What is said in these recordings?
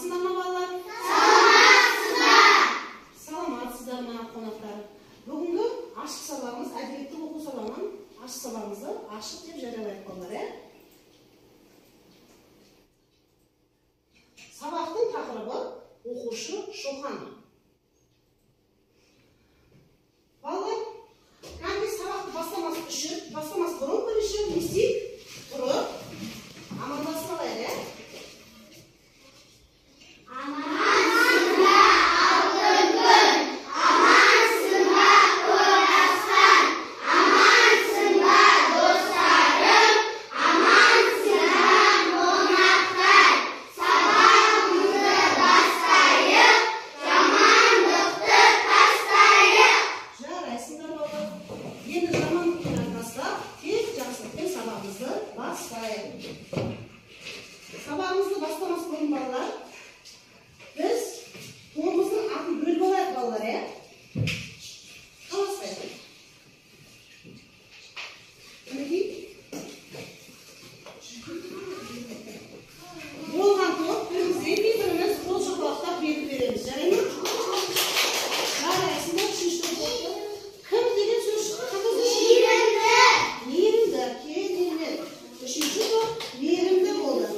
Саламатсыздар ма балалар? Саламатсыздар ма қонақтар? Бүгінгі ашық сабағымыз, әдебиеттің оқу сабағынан ашық сабағымызды ашық деп жариялайық балалар. Сабақтың тақырыбы оқушы Шоқан. Балалар, кәдімгі сабақты бастамас бұрын бірінші не істейік? Тұрып, амандасып алайық, Сабағымызды бастамас бұрын балалар, біз қолымыздың атын бөліп алайық балалар, қаласпайды. Мінекей. Болған топ бірімізден біріміз қол шапалақтап белгі береміз. Жарай ма? Жарайсыңдар, үшінші топты. Кім деген сөз шықты? Мейірімді. Мейірімді. Керемет. Үшінші топ мейірімді болды.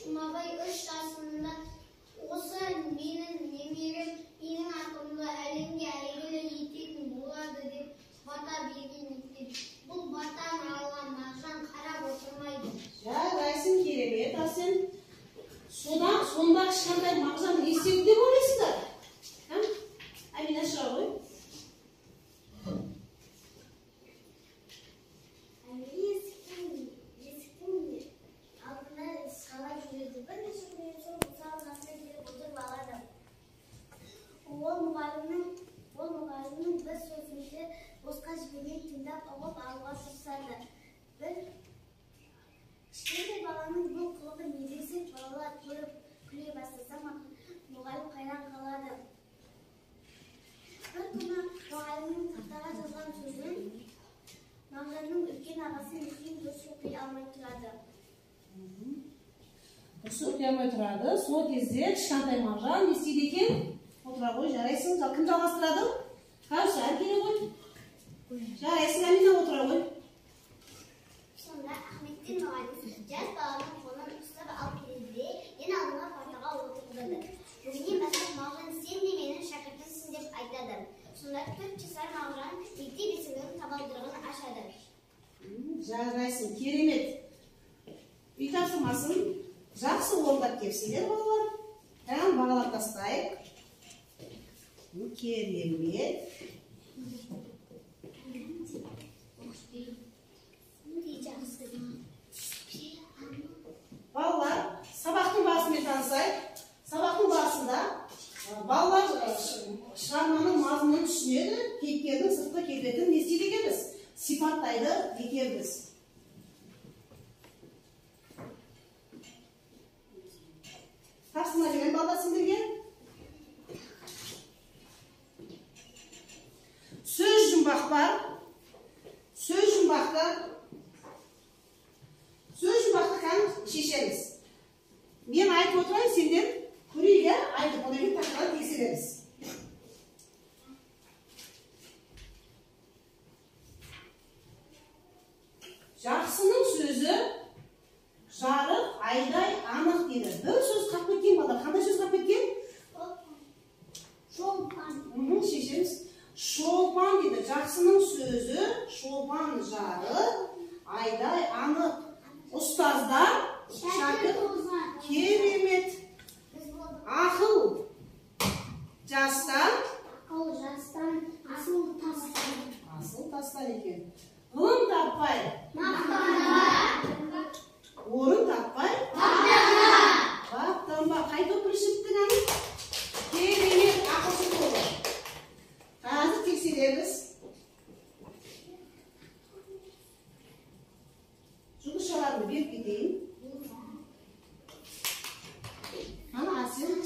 Жұмабай 3 жасында осы менің немерем менің атымды әлемге әйгілі ететін болады деп бата берген екен. Бұл батаны алған Мағжан қарап отырмайды. Жарайсың, керемет, сен сонда кішкентай Мағжан не істеді деп ойлайсыңдар? Әмина сұра ғой. Ол мұғалімнің бір сөзінде босқа жібермей тыңдап ұғып алуға тырысады. Бір кішкентай баланың бұл қылығы не десек, балалар көріп күле бастаса мұғалім қайран қалады. Бір күні мұғалімнің тақтаға жазған сөзін Мағжанның үлкен ағасы Мехин дұрыс оқи алмай тұрады. Дұрыс оқи алмай тұрады. Сол кезде кішкентай Мағжан не істейді екен? Отыра ғой, жарайсың. Кім жалғастырады? Кәусар келе ғой. Жарайсың, Әмина, отыра ғой. Сонда Ахметтен мұғалім жас баланың қолын ұстап алып келді де, ең алдыңа партаға отырғызады. Бүгіннен бастап Мағжан сен де менің шәкіртімсің деп айтады. Сонда 4 çıksam Mağaran ciddi bir sınırın tabaldırığını aşağıda. Жарайсың, керемет. Үй тапсырмасын жақсы орындап келсеңдер балалар. Тән бағалап тастайық. Керемет. Балалар, сабақтың басымен танысайық. Сабақтың басында балалар шығарманың мазмұнын түсінеді, кейіпкердің сыртқы келбетін не істейді екенбіз? Сипаттайды екенбіз. Тапсырма деген балалар сендерге? Сөз жұмбақ бар. Сөз жұмбақты кән шешеміз. Мен айтып отырайын, сендер көрейге айтып, одан кейін тақырып тексереміз. Жақсының сөзі жарық, айдай, анық дейді. Бір сөз қап кеткен балдар. Қандай сөз қап кеткен? Шолпан. Шешеміз. Шолпан дейді. Жақсының сөзі шолпан, жарық, айдай, анық. Ұстаздар, шәкірт, керемет. Ақыл жастан, асыл тастан. Асыл тастан екен. Ғылым таппай, орын таппай, бақтанба. Қайта біріншіліктің әні? Керемет, ақылшы болды. Қазір тексереміз. Жұмысшыларды беріп кетейін. Ана Асен.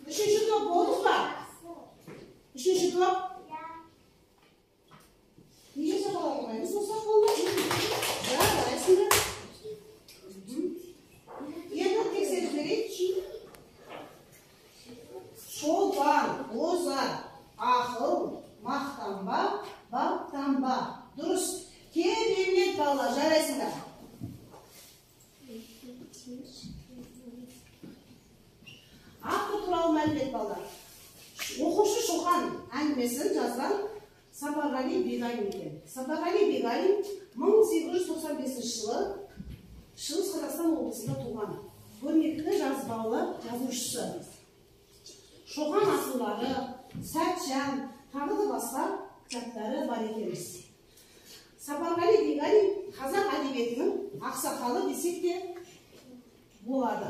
Үшінші топ болдық па? Үшінші топ? Неге сабақ алмаймыз? Осақ болды? Жарайсыңдар. Енді тексеріп берейік. Шолпан, озар, ақыл, мақтанба, баптанба. Дұрыс. Керемет балалар, жарайсыңдар. Автор туралы мәлімет балалар. Оқушы Шоқан әңгімесін жазған Сапарғали Бегалин екен. Сапарғали Бегалин 1895 жылы Шығыс Қазақстан облысында туған. Көрнекті жазбалы жазушысы. Шоқан асылдары, Сәтжан, тағы да басқа кітаптары бар екенбіз. Сапарғали Бегалин қазақ әдебиетінің ақсақалы десек те болады.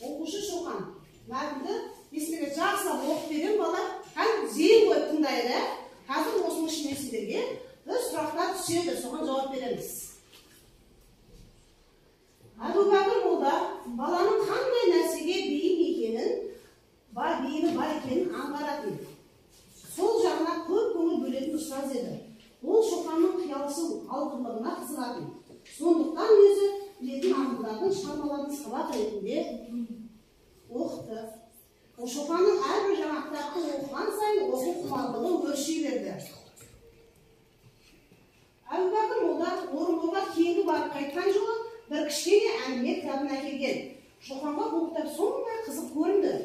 Оқушы Шоқан мәтінді есімдерге жақсылап оқып берем балалар. Қазір зейін қойып тыңдайды. Қазір осының ішіне сіздерге бір сұрақтар түседі, соған жауап береміз. Әбубәкір молда баланың қандай нәрсеге бейімі бар екенін аңғаратын. Сол жағына көп көңіл бөлетін ұстаз еді. Ол Шоқанның қиялшыл алғырлығына қызығатын. Сондықтан өзі білетін ақындардың шығармаларын сабақ ретінде оқыды. Шоқанның әрбір жаңа кітапты оқыған сайын оқу құмарлығы өрши берді. Әбубәкір молда Орынборға кейінгі барып қайтқан жолы бір кішкене әңгіме кітабын әкелген. Шоқанға бұл кітап сондай қызық көрінді.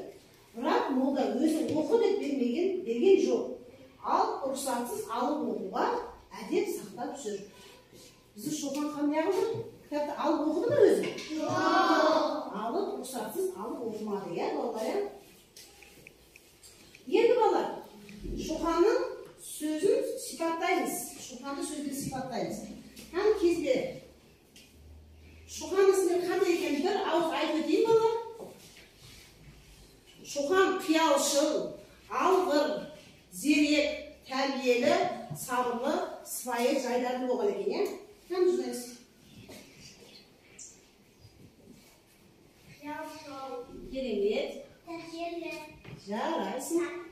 Бірақ молда өзі оқы деп берген жоқ. Ал рұқсатсыз алып оқуға әдеп сақтап жүр. Бізді Шоқан қандай қылды? Кітапты алып оқыды ма өзі? Алып рұқсатсыз алып оқымады, иә балалар? Енді балалар, Шоқанның сөзін сипаттаймыз. Шоқанды сөзбен сипаттаймыз. Һәм кезбе. Шоқан ісінің қандай екенін бір ауыз айтып өтейін балалар. Шоқан қиялшыл, алғыр, зерек, тәрбиелі, сабырлы, сыпайы, жайдарлы болған екен, иә? Һәм жүзіңіз. Керемет. Жарайсың.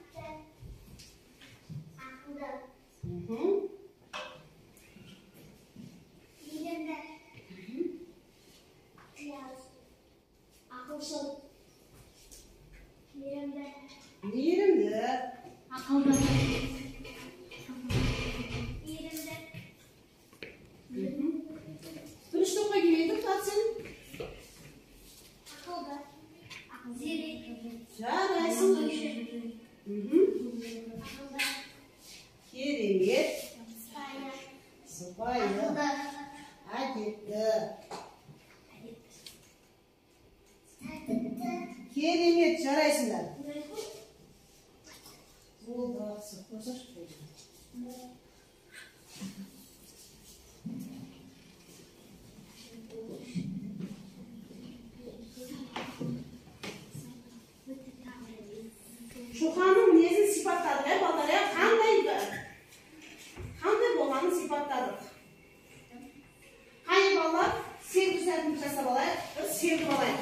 Ақылшыл. Мейірімді. Ақылды. Мейірімді. Әдетті. Керемет, жарайсыңдар. Болды, ақсы. Қосаш қойды. Шоқанның мінезін сипаттадық, балдар, қандай болғанын сипаттадық. Қай балдар, сегіз сәтін жасап алайық, бір сегіз алайық.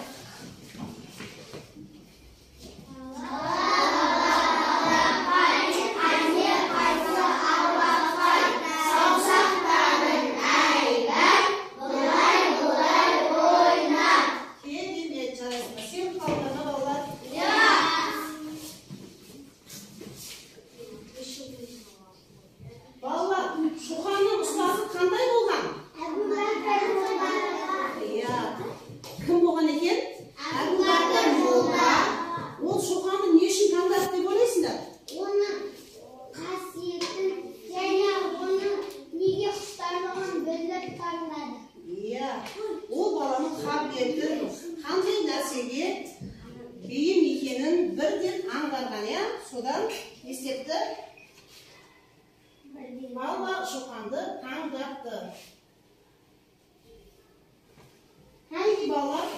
Ол баланың қабілеті қандай нәрсеге бейім екенін бірден аңғарған, содан есепті бала шоқанды таңдапты. Қайсы балалар,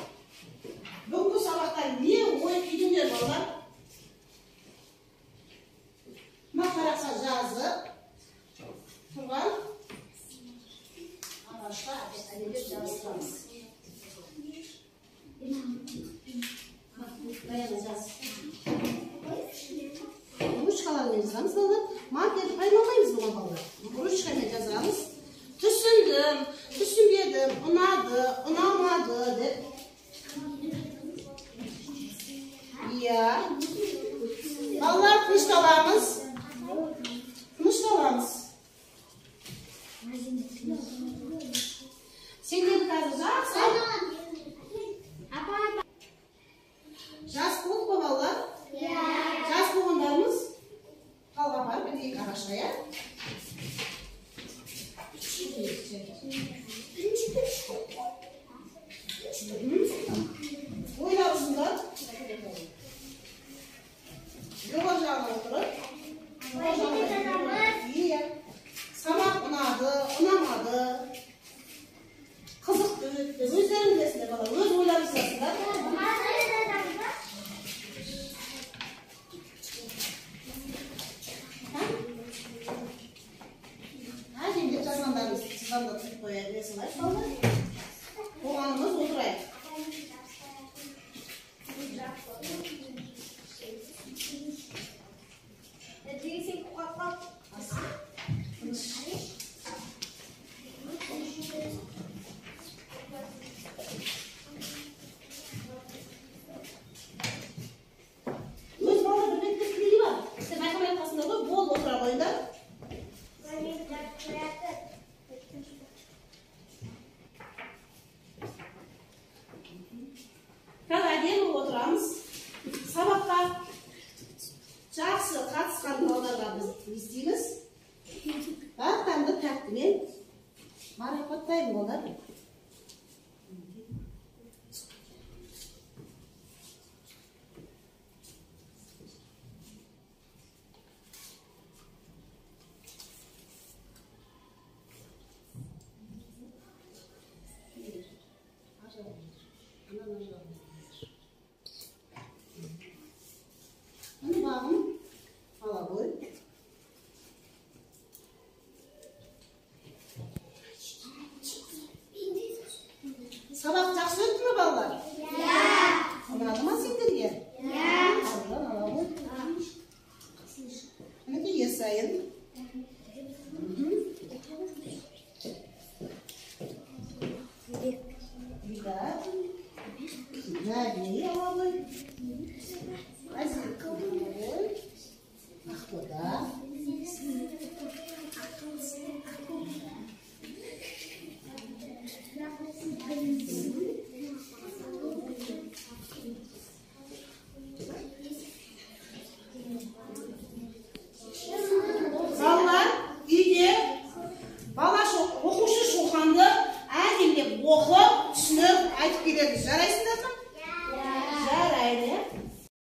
бүгінгі сабақта не ой түйдіңдер балалар? Мақарақса жазып тұрған ағашқа әдебиет жазыстырамыз. Ручкалармен жазамыз балалар. Маркерді пайдаланбаймыз бұған балалар. Ручкамен жазамыз. Түсіндім, түсінбедім, ұнады, ұнамады деп. Балалар, тынышталамыз. Тынышталамыз. Сендер қазір жақсы. Жас болды ба балалар? Жас болғандарымыз қалға барып бірдей ағашқа, ойлаусыңдар. Жоғар жағына отырып. Сабақ ұнады, ұнамады. Қызықты өтті. Өздерің білесіңдер бала, өз ойларыңыз жасыңдар. Әжемдеп жазғандарымыз сызғанда тұрып қоя бересің балалар. Қоғанымыз отырайық. Өз балалар бір бетті тілейі бар. Сен байқамай қасында ғой, бол отыра қойыңдар. Әдемі отырамыз. Сабаққа жақсы қатысқан балаларға біз естейміз. Барлықтарыңды тәттімен марапаттаймын балалар. Bunu bağım hala koy. жарайсың.